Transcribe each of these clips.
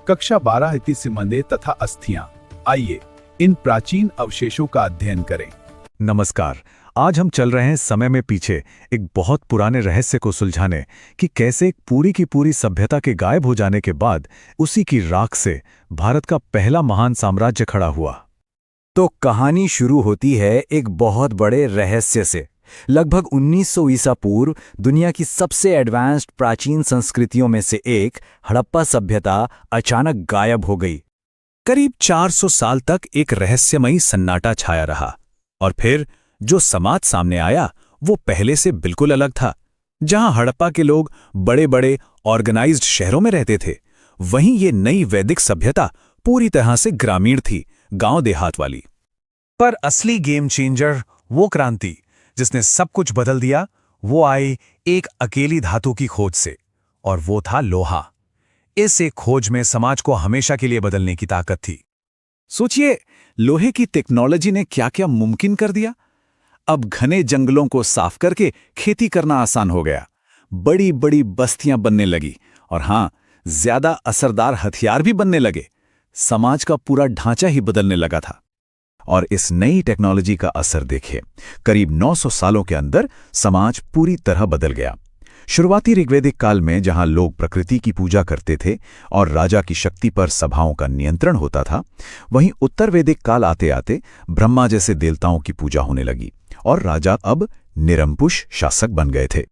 कक्षा 12 इतिसिमंदे तथा अस्थियां। आइए इन प्राचीन अवशेषों का अध्ययन करें। नमस्कार। आज हम चल रहे हैं समय में पीछे एक बहुत पुराने रहस्य को सुलझाने कि कैसे एक पूरी की पूरी सभ्यता के गायब हो जाने के बाद उसी की राख से भारत का पहला महान साम्राज्य खड़ा हुआ। तो कहानी शुरू होती है एक बहुत बड़े रहस्य से। लगभग 1900 ईसा पूर्व दुनिया की सबसे एडवांस्ड प्राचीन संस्कृतियों में से एक हड़प्पा सभ्यता अचानक गायब हो गई। करीब 400 साल तक एक रहस्यमयी सन्नाटा छाया रहा और फिर जो समाज सामने आया वो पहले से बिल्कुल अलग था। जहां हड़प्पा के लोग बड़े बड़े ऑर्गेनाइज्ड शहरों में रहते थे, वहीं ये नई वैदिक सभ्यता पूरी तरह से ग्रामीण थी, गांव देहात वाली। पर असली गेम चेंजर, वो क्रांति जिसने सब कुछ बदल दिया, वो आई एक अकेली धातु की खोज से, और वो था लोहा। इस एक खोज में समाज को हमेशा के लिए बदलने की ताकत थी। सोचिए, लोहे की टेक्नोलॉजी ने क्या क्या मुमकिन कर दिया। अब घने जंगलों को साफ करके खेती करना आसान हो गया, बड़ी बड़ी बस्तियां बनने लगी, और हां, ज्यादा असरदार हथियार भी बनने लगे। समाज का पूरा ढांचा ही बदलने लगा था। और इस नई टेक्नोलॉजी का असर देखिए, करीब 900 सालों के अंदर समाज पूरी तरह बदल गया। शुरुआती ऋग्वेदिक काल में जहां लोग प्रकृति की पूजा करते थे और राजा की शक्ति पर सभाओं का नियंत्रण होता था, वहीं उत्तर वैदिक काल आते आते ब्रह्मा जैसे देवताओं की पूजा होने लगी और राजा अब निरंकुश शासक बन गए थे।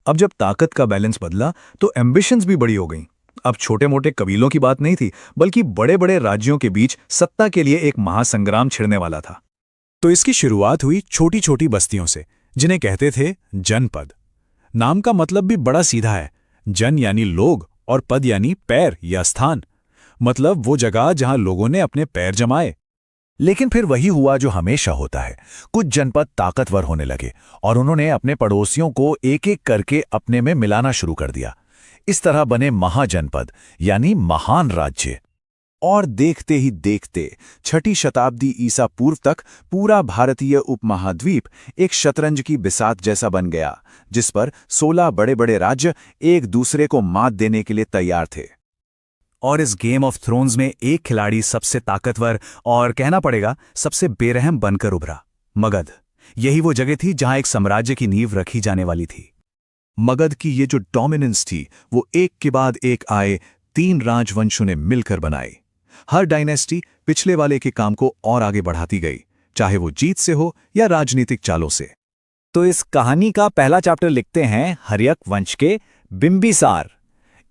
अब जब ताकत का बैलेंस बदला तो एम्बिशंस भी बड़ी हो गईं। अब छोटे मोटे कबीलों की बात नहीं थी, बल्कि बड़े बड़े राज्यों के बीच सत्ता के लिए एक महासंग्राम छिड़ने वाला था। तो इसकी शुरुआत हुई छोटी छोटी बस्तियों से, जिन्हें कहते थे जनपद। नाम का मतलब भी बड़ा सीधा है। जन यानी लोग और पद यानी पैर या स्थान, मतलब वो जगह जहां लोगों ने अपने पैर जमाए। लेकिन फिर वही हुआ जो हमेशा होता है। कुछ जनपद ताकतवर होने लगे और उन्होंने अपने पड़ोसियों को एक एक करके अपने में मिलाना शुरू कर दिया। इस तरह बने महाजनपद यानी महान राज्य। और देखते ही देखते 6ठी शताब्दी ईसा पूर्व तक पूरा भारतीय उपमहाद्वीप एक शतरंज की बिसात जैसा बन गया, जिस पर 16 बड़े बड़े राज्य एक दूसरे को मात देने के लिए तैयार थे। और इस गेम ऑफ थ्रोन्स में एक खिलाड़ी सबसे ताकतवर और कहना पड़ेगा सबसे बेरहम बनकर उभरा, मगध। यही वो जगह थी जहां एक साम्राज्य की नींव रखी जाने वाली थी। मगध की ये जो डोमिनेंस थी, वो एक के बाद एक आए 3 राजवंशों ने मिलकर बनाई। हर डायनेस्टी पिछले वाले के काम को और आगे बढ़ाती गई, चाहे वो जीत से हो या राजनीतिक चालों से। तो इस कहानी का पहला चैप्टर लिखते हैं हर्यक वंश के बिंबिसार।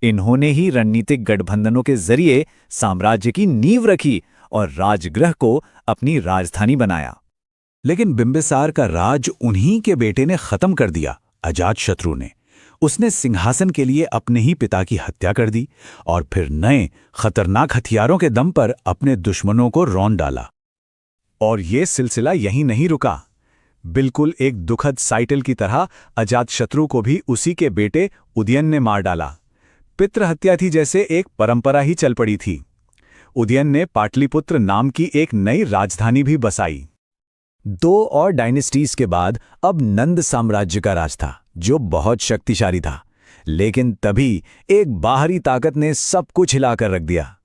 इन्होंने ही रणनीतिक गठबंधनों के जरिए साम्राज्य की नींव रखी और राजगृह को अपनी राजधानी बनाया। लेकिन बिंबिसार का राज उन्हीं के बेटे ने खत्म कर दिया, अजातशत्रु ने। उसने सिंहासन के लिए अपने ही पिता की हत्या कर दी और फिर नए खतरनाक हथियारों के दम पर अपने दुश्मनों को रौंद डाला। और ये सिलसिला यहीं नहीं रुका। बिल्कुल एक दुखद साइकिल की तरह अजातशत्रु को भी उसी के बेटे उदयन ने मार डाला। पितृ हत्या थी जैसे एक परंपरा ही चल पड़ी थी। उदयन ने पाटलिपुत्र नाम की एक नई राजधानी भी बसाई। 2 और डायनेस्टीज के बाद अब नंद साम्राज्य का राज था, जो बहुत शक्तिशाली था। लेकिन तभी एक बाहरी ताकत ने सब कुछ हिलाकर रख दिया।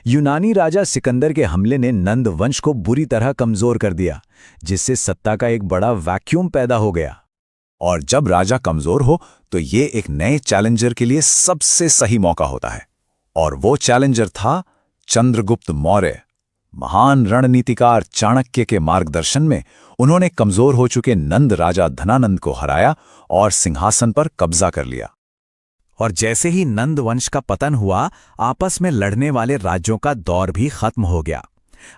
यूनानी राजा सिकंदर के हमले ने नंद वंश को बुरी तरह कमजोर कर दिया, जिससे सत्ता का एक बड़ा वैक्यूम पैदा हो गया। और जब राजा कमजोर हो तो ये एक नए चैलेंजर के लिए सबसे सही मौका होता है। और वो चैलेंजर था चंद्रगुप्त मौर्य। महान रणनीतिकार चाणक्य के मार्गदर्शन में उन्होंने कमजोर हो चुके नंद राजा धनानंद को हराया और सिंहासन पर कब्जा कर लिया। और जैसे ही नंद वंश का पतन हुआ, आपस में लड़ने वाले राज्यों का दौर भी खत्म हो गया।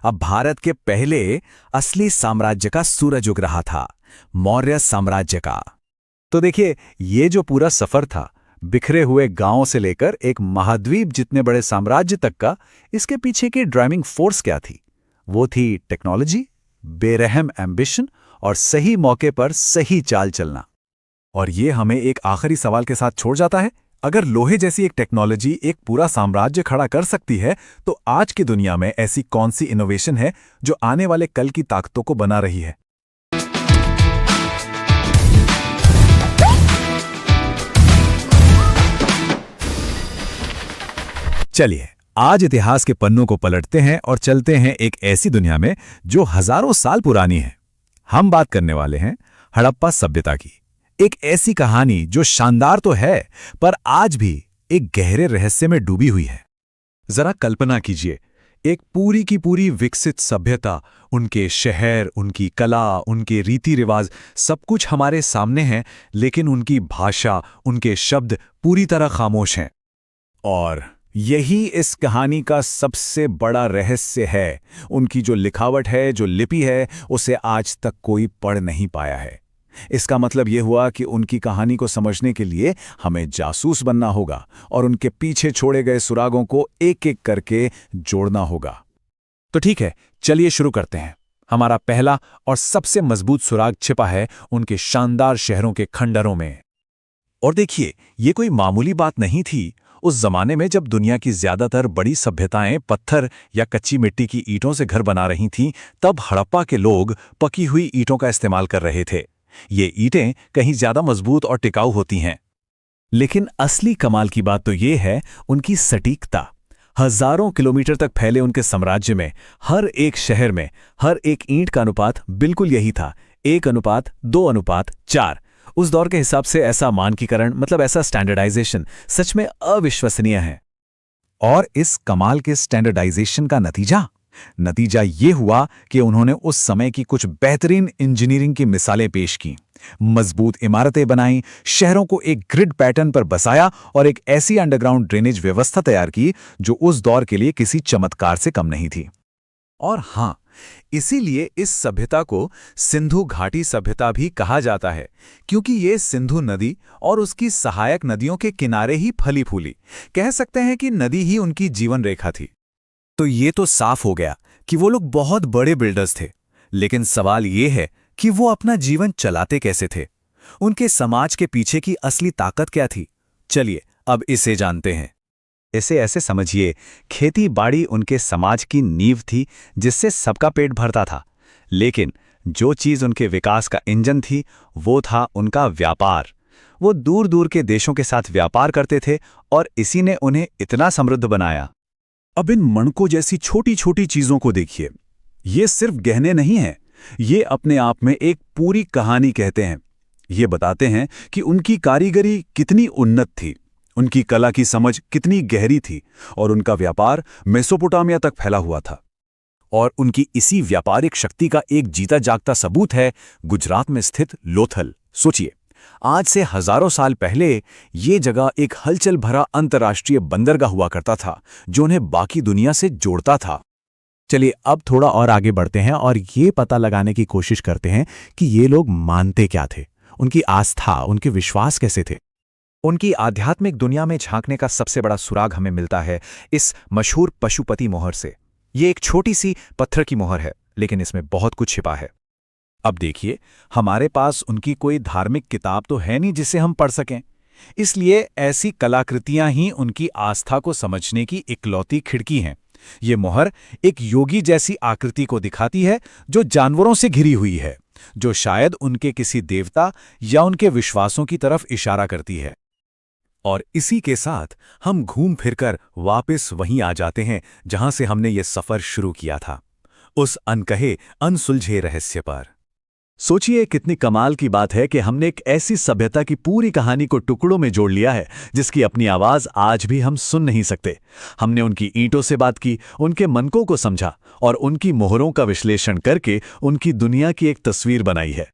अब भारत के पहले असली साम्राज्य का सूरज उग रहा था, मौर्य साम्राज्य का। तो देखिए, ये जो पूरा सफर था, बिखरे हुए गांवों से लेकर एक महाद्वीप जितने बड़े साम्राज्य तक का, इसके पीछे की ड्राइविंग फोर्स क्या थी? वो थी टेक्नोलॉजी, बेरहम एम्बिशन और सही मौके पर सही चाल चलना। और ये हमें एक आखिरी सवाल के साथ छोड़ जाता है। अगर लोहे जैसी एक टेक्नोलॉजी एक पूरा साम्राज्य खड़ा कर सकती है, तो आज की दुनिया में ऐसी कौन सी इनोवेशन है जो आने वाले कल की ताकतों को बना रही है? चलिए आज इतिहास के पन्नों को पलटते हैं और चलते हैं एक ऐसी दुनिया में जो हजारों साल पुरानी है। हम बात करने वाले हैं हड़प्पा सभ्यता की। एक ऐसी कहानी जो शानदार तो है पर आज भी एक गहरे रहस्य में डूबी हुई है। जरा कल्पना कीजिए, एक पूरी की पूरी विकसित सभ्यता, उनके शहर, उनकी कला, उनके रीति रिवाज, सब कुछ हमारे सामने है, लेकिन उनकी भाषा, उनके शब्द पूरी तरह खामोश हैं। और यही इस कहानी का सबसे बड़ा रहस्य है। उनकी जो लिखावट है, जो लिपि है, उसे आज तक कोई पढ़ नहीं पाया है। इसका मतलब यह हुआ कि उनकी कहानी को समझने के लिए हमें जासूस बनना होगा और उनके पीछे छोड़े गए सुरागों को एक एक करके जोड़ना होगा। तो ठीक है, चलिए शुरू करते हैं। हमारा पहला और सबसे मजबूत सुराग छिपा है उनके शानदार शहरों के खंडरों में। और देखिए, ये कोई मामूली बात नहीं थी। उस जमाने में जब दुनिया की ज्यादातर बड़ी सभ्यताएं पत्थर या कच्ची मिट्टी की ईंटों से घर बना रही थीं, तब हड़प्पा के लोग पकी हुई ईंटों का इस्तेमाल कर रहे थे। ये ईंटें कहीं ज्यादा मजबूत और टिकाऊ होती हैं। लेकिन असली कमाल की बात तो ये है उनकी सटीकता। हजारों किलोमीटर तक फैले उनके साम्राज्य में हर एक शहर में हर एक ईंट का अनुपात बिल्कुल यही था, 1:2:4। उस दौर के हिसाब से ऐसा मानकीकरण, मतलब ऐसा स्टैंडर्डाइजेशन सच में अविश्वसनीय है। और इस कमाल के स्टैंडर्डाइजेशन का नतीजा ये हुआ कि उन्होंने उस समय की कुछ बेहतरीन इंजीनियरिंग की मिसालें पेश की। मजबूत इमारतें बनाई, शहरों को एक ग्रिड पैटर्न पर बसाया और एक ऐसी अंडरग्राउंड ड्रेनेज व्यवस्था तैयार की जो उस दौर के लिए किसी चमत्कार से कम नहीं थी। और हाँ, इसीलिए इस सभ्यता को सिंधु घाटी सभ्यता भी कहा जाता है, क्योंकि ये सिंधु नदी और उसकी सहायक नदियों के किनारे ही फली फूली। कह सकते हैं कि नदी ही उनकी जीवन रेखा थी। तो ये तो साफ हो गया कि वो लोग बहुत बड़े बिल्डर्स थे, लेकिन सवाल ये है कि वो अपना जीवन चलाते कैसे थे। उनके समाज के पीछे की असली ताकत क्या थी? चलिए अब इसे जानते हैं। इसे ऐसे समझिए, खेती बाड़ी उनके समाज की नींव थी जिससे सबका पेट भरता था। लेकिन जो चीज़ उनके विकास का इंजन थी वो था उनका व्यापार। वो दूर दूर के देशों के साथ व्यापार करते थे और इसी ने उन्हें इतना समृद्ध बनाया। अब इन मणकों जैसी छोटी छोटी चीजों को देखिए। ये सिर्फ गहने नहीं हैं, ये अपने आप में एक पूरी कहानी कहते हैं। ये बताते हैं कि उनकी कारीगरी कितनी उन्नत थी, उनकी कला की समझ कितनी गहरी थी और उनका व्यापार मेसोपोटामिया तक फैला हुआ था। और उनकी इसी व्यापारिक शक्ति का एक जीता जागता सबूत है गुजरात में स्थित लोथल। सोचिए, आज से हजारों साल पहले ये जगह एक हलचल भरा अंतर्राष्ट्रीय बंदरगाह हुआ करता था जो उन्हें बाकी दुनिया से जोड़ता था। चलिए अब थोड़ा और आगे बढ़ते हैं और ये पता लगाने की कोशिश करते हैं कि ये लोग मानते क्या थे, उनकी आस्था, उनके विश्वास कैसे थे। उनकी आध्यात्मिक दुनिया में झांकने का सबसे बड़ा सुराग हमें मिलता है इस मशहूर पशुपति मोहर से। ये एक छोटी सी पत्थर की मोहर है, लेकिन इसमें बहुत कुछ छिपा है। अब देखिए, हमारे पास उनकी कोई धार्मिक किताब तो है नहीं जिसे हम पढ़ सकें, इसलिए ऐसी कलाकृतियां ही उनकी आस्था को समझने की इकलौती खिड़की हैं। ये मोहर एक योगी जैसी आकृति को दिखाती है जो जानवरों से घिरी हुई है, जो शायद उनके किसी देवता या उनके विश्वासों की तरफ इशारा करती है। और इसी के साथ हम घूम फिरकर वापस वहीं आ जाते हैं जहां से हमने ये सफर शुरू किया था, उस अनकहे अनसुलझे रहस्य पर। सोचिए कितनी कमाल की बात है कि हमने एक ऐसी सभ्यता की पूरी कहानी को टुकड़ों में जोड़ लिया है जिसकी अपनी आवाज आज भी हम सुन नहीं सकते। हमने उनकी ईंटों से बात की, उनके मनकों को समझा और उनकी मोहरों का विश्लेषण करके उनकी दुनिया की एक तस्वीर बनाई है।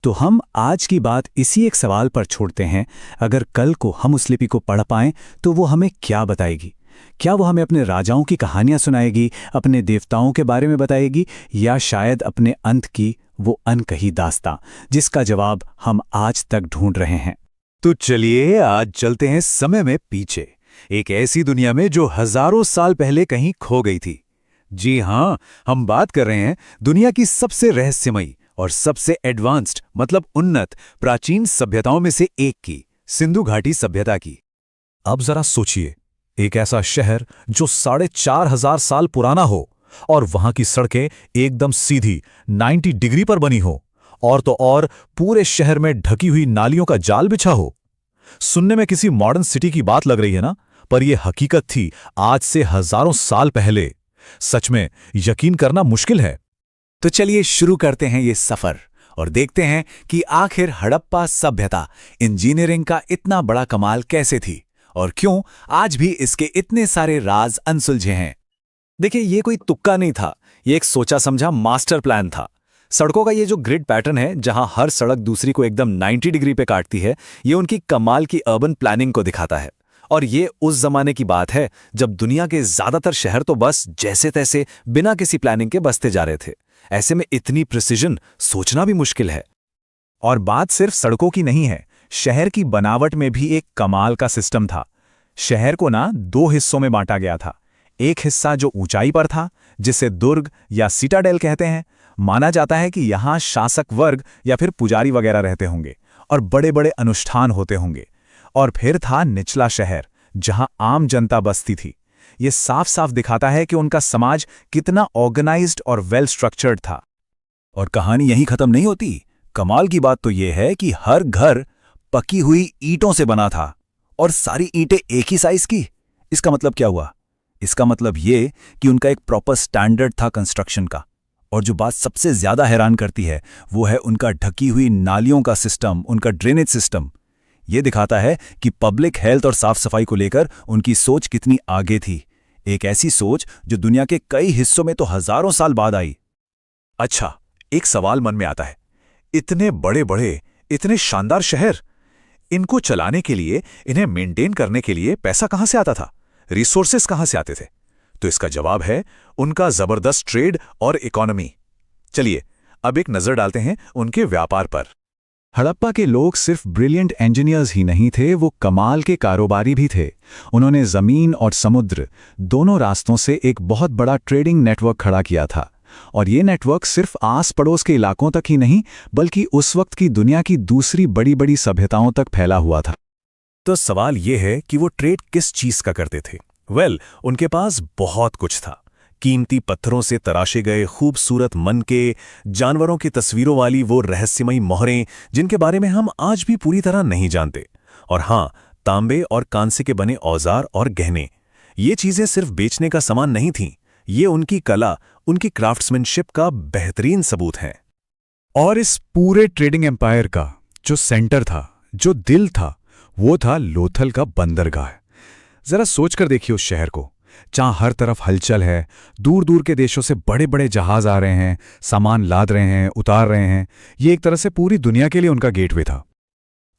तो हम आज की बात इसी एक सवाल पर छोड़ते हैं, अगर कल को हम उस लिपि को पढ़ पाएं तो वो हमें क्या बताएगी? क्या वो हमें अपने राजाओं की कहानियां सुनाएगी, अपने देवताओं के बारे में बताएगी, या शायद अपने अंत की वो अनकही दास्तां जिसका जवाब हम आज तक ढूंढ रहे हैं? तो चलिए आज चलते हैं समय में पीछे, एक ऐसी दुनिया में जो हजारों साल पहले कहीं खो गई थी। जी हां, हम बात कर रहे हैं दुनिया की सबसे रहस्यमयी और सबसे एडवांस्ड, मतलब उन्नत प्राचीन सभ्यताओं में से एक की, सिंधु घाटी सभ्यता की। अब जरा सोचिए, एक ऐसा शहर जो 4,500 साल पुराना हो और वहां की सड़कें एकदम सीधी 90 डिग्री पर बनी हो, और तो और पूरे शहर में ढकी हुई नालियों का जाल बिछा हो। सुनने में किसी मॉडर्न सिटी की बात लग रही है ना? पर यह हकीकत थी आज से हजारों साल पहले। सच में यकीन करना मुश्किल है। तो चलिए शुरू करते हैं ये सफर और देखते हैं कि आखिर हड़प्पा सभ्यता इंजीनियरिंग का इतना बड़ा कमाल कैसे थी और क्यों आज भी इसके इतने सारे राज अनसुलझे हैं। देखिए, ये कोई तुक्का नहीं था, ये एक सोचा समझा मास्टर प्लान था। सड़कों का ये जो ग्रिड पैटर्न है, जहां हर सड़क दूसरी को एकदम 90 डिग्री पे काटती है, ये उनकी कमाल की अर्बन प्लानिंग को दिखाता है। और ये उस जमाने की बात है जब दुनिया के ज्यादातर शहर तो बस जैसे तैसे बिना किसी प्लानिंग के बसते जा रहे थे। ऐसे में इतनी प्रिसिजन सोचना भी मुश्किल है। और बात सिर्फ सड़कों की नहीं है, शहर की बनावट में भी एक कमाल का सिस्टम था। शहर को ना 2 हिस्सों में बांटा गया था। एक हिस्सा जो ऊंचाई पर था, जिसे दुर्ग या सिटाडेल कहते हैं। माना जाता है कि यहां शासक वर्ग या फिर पुजारी वगैरह रहते होंगे और बड़े बड़े अनुष्ठान होते होंगे। और फिर था निचला शहर, जहां आम जनता बसती थी। ये साफ साफ दिखाता है कि उनका समाज कितना ऑर्गेनाइज्ड और वेल स्ट्रक्चर्ड था। और कहानी यहीं खत्म नहीं होती। कमाल की बात तो यह है कि हर घर पकी हुई ईंटों से बना था और सारी ईंटें एक ही साइज की। इसका मतलब क्या हुआ? इसका मतलब ये कि उनका एक प्रॉपर स्टैंडर्ड था कंस्ट्रक्शन का। और जो बात सबसे ज्यादा हैरान करती है वो है उनका ढकी हुई नालियों का सिस्टम, उनका ड्रेनेज सिस्टम। ये दिखाता है कि पब्लिक हेल्थ और साफ सफाई को लेकर उनकी सोच कितनी आगे थी। एक ऐसी सोच जो दुनिया के कई हिस्सों में तो हजारों साल बाद आई। अच्छा, एक सवाल मन में आता है, इतने बड़े बड़े, इतने शानदार शहर, इनको चलाने के लिए, इन्हें मेंटेन करने के लिए पैसा कहां से आता था? रिसोर्सेस कहां से आते थे? तो इसका जवाब है उनका जबरदस्त ट्रेड और इकोनॉमी। चलिए अब एक नजर डालते हैं उनके व्यापार पर। हड़प्पा के लोग सिर्फ ब्रिलियंट इंजीनियर्स ही नहीं थे, वो कमाल के कारोबारी भी थे। उन्होंने जमीन और समुद्र दोनों रास्तों से एक बहुत बड़ा ट्रेडिंग नेटवर्क खड़ा किया था। और ये नेटवर्क सिर्फ आस पड़ोस के इलाकों तक ही नहीं, बल्कि उस वक्त की दुनिया की दूसरी बड़ी बड़ी सभ्यताओं तक फैला हुआ था। तो सवाल ये है कि वो ट्रेड किस चीज का करते थे? उनके पास बहुत कुछ था। कीमती पत्थरों से तराशे गए खूबसूरत मनके, जानवरों की तस्वीरों वाली वो रहस्यमयी मोहरें जिनके बारे में हम आज भी पूरी तरह नहीं जानते। और हां, तांबे और कांसे के बने औजार और गहने। ये चीजें सिर्फ बेचने का सामान नहीं थीं, ये उनकी कला, उनकी क्राफ्ट्समैनशिप का बेहतरीन सबूत है। और इस पूरे ट्रेडिंग एम्पायर का जो सेंटर था, जो दिल था, वो था लोथल का बंदरगाह। जरा सोचकर देखिए उस शहर को, जहां हर तरफ हलचल है, दूर दूर के देशों से बड़े बड़े जहाज आ रहे हैं, सामान लाद रहे हैं, उतार रहे हैं। ये एक तरह से पूरी दुनिया के लिए उनका गेटवे था।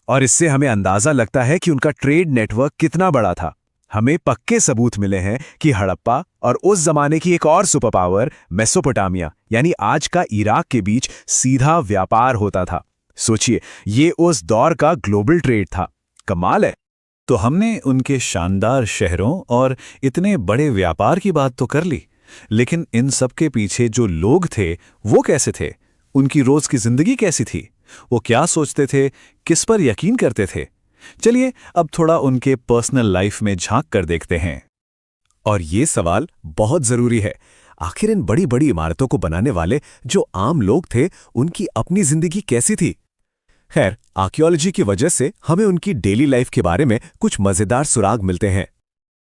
और इससे हमें अंदाजा लगता है कि उनका ट्रेड नेटवर्क कितना बड़ा था। हमें पक्के सबूत मिले हैं कि हड़प्पा और उस जमाने की एक और सुपर पावर मेसोपोटामिया यानी आज का इराक के बीच सीधा व्यापार होता था। सोचिए, ये उस दौर का ग्लोबल ट्रेड था। कमाल है। तो हमने उनके शानदार शहरों और इतने बड़े व्यापार की बात तो कर ली, लेकिन इन सब के पीछे जो लोग थे वो कैसे थे? उनकी रोज की जिंदगी कैसी थी? वो क्या सोचते थे, किस पर यकीन करते थे? चलिए अब थोड़ा उनके पर्सनल लाइफ में झांक कर देखते हैं। और ये सवाल बहुत जरूरी है, आखिर इन बड़ी बड़ी इमारतों को बनाने वाले जो आम लोग थे, उनकी अपनी जिंदगी कैसी थी? खैर, आर्कियोलॉजी की वजह से हमें उनकी डेली लाइफ के बारे में कुछ मजेदार सुराग मिलते हैं।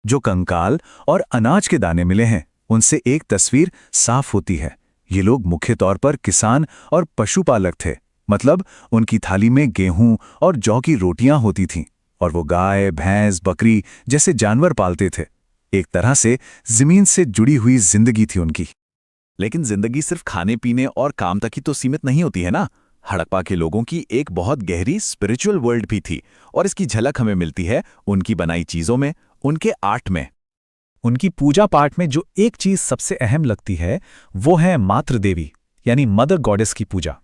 जो कंकाल और अनाज के दाने मिले हैं, उनसे एक तस्वीर साफ होती है। ये लोग मुख्य तौर पर किसान और पशुपालक थे। मतलब उनकी थाली में गेहूं और जौ की रोटियां होती थीं और वो गाय, भैंस, बकरी जैसे जानवर पालते थे। एक तरह से जमीन से जुड़ी हुई जिंदगी थी उनकी। लेकिन जिंदगी सिर्फ खाने पीने और काम तक ही तो सीमित नहीं होती है ना। हड़प्पा के लोगों की एक बहुत गहरी स्पिरिचुअल वर्ल्ड भी थी और इसकी झलक हमें मिलती है उनकी बनाई चीजों में, उनके आर्ट में। उनकी पूजा पाठ में जो एक चीज सबसे अहम लगती है वो है मातृ देवी यानी मदर गॉडेस की पूजा।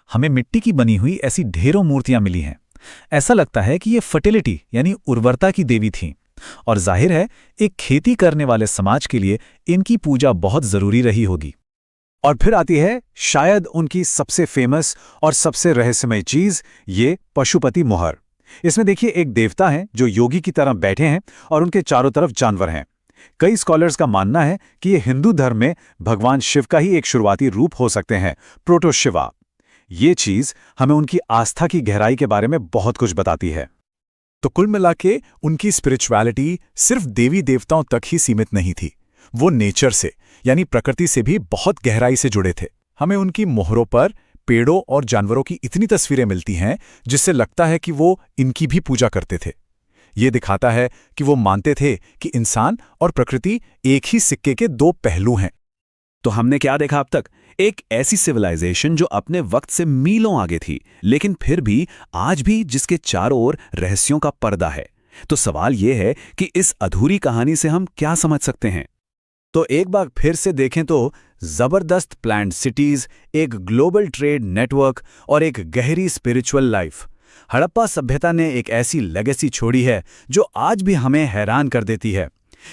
हमें मिट्टी की बनी हुई ऐसी ढेरों मूर्तियां मिली हैं। ऐसा लगता है कि ये फर्टिलिटी यानी उर्वरता की देवी थीं और जाहिर है एक खेती करने वाले समाज के लिए इनकी पूजा बहुत जरूरी रही होगी। और फिर आती है शायद उनकी सबसे फेमस और सबसे रहस्यमय चीज, ये पशुपति मोहर। इसमें देखिए एक देवता है जो योगी की तरह बैठे हैं और उनके चारों तरफ जानवर हैं। कई स्कॉलर्स का मानना है कि ये हिंदू धर्म में भगवान शिव का ही एक शुरुआती रूप हो सकते हैं, प्रोटो शिवा। ये चीज हमें उनकी आस्था की गहराई के बारे में बहुत कुछ बताती है। तो कुल मिला के उनकी स्पिरिचुअलिटी सिर्फ देवी देवताओं तक ही सीमित नहीं थी, वो नेचर से यानी प्रकृति से भी बहुत गहराई से जुड़े थे। हमें उनकी मोहरों पर पेड़ों और जानवरों की इतनी तस्वीरें मिलती हैं जिससे लगता है कि वो इनकी भी पूजा करते थे। ये दिखाता है कि वो मानते थे कि इंसान और प्रकृति एक ही सिक्के के दो पहलू हैं। तो हमने क्या देखा अब तक? एक ऐसी सिविलाइजेशन जो अपने वक्त से मीलों आगे थी, लेकिन फिर भी आज भी जिसके चारों ओर रहस्यों का पर्दा है। तो सवाल यह है कि इस अधूरी कहानी से हम क्या समझ सकते हैं? तो एक बार फिर से देखें तो जबरदस्त प्लान्ड सिटीज, एक ग्लोबल ट्रेड नेटवर्क और एक गहरी स्पिरिचुअल लाइफ। हड़प्पा सभ्यता ने एक ऐसी लेगेसी छोड़ी है जो आज भी हमें हैरान कर देती है।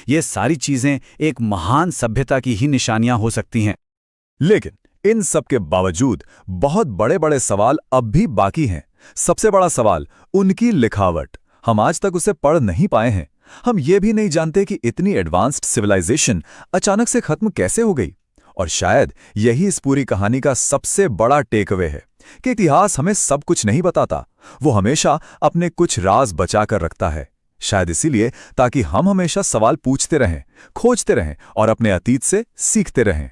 ये सारी चीजें एक महान सभ्यता की ही निशानियां हो सकती हैं। लेकिन इन सब के बावजूद बहुत बड़े-बड़े सवाल अब भी बाकी हैं। सबसे बड़ा सवाल उनकी लिखावट। हम आज तक उसे पढ़ नहीं पाए हैं। हम ये भी नहीं जानते कि इतनी एडवांस्ड सिविलाइजेशन अचानक से खत्म कैसे हो गई। और शायद यही इस पूरी कहानी का सबसे बड़ा टेकअवे है कि इतिहास हमें सब कुछ नहीं बताता, वो हमेशा अपने कुछ राज बचा कर रखता है। शायद इसीलिए ताकि हम हमेशा सवाल पूछते रहें, खोजते रहें और अपने अतीत से सीखते रहें।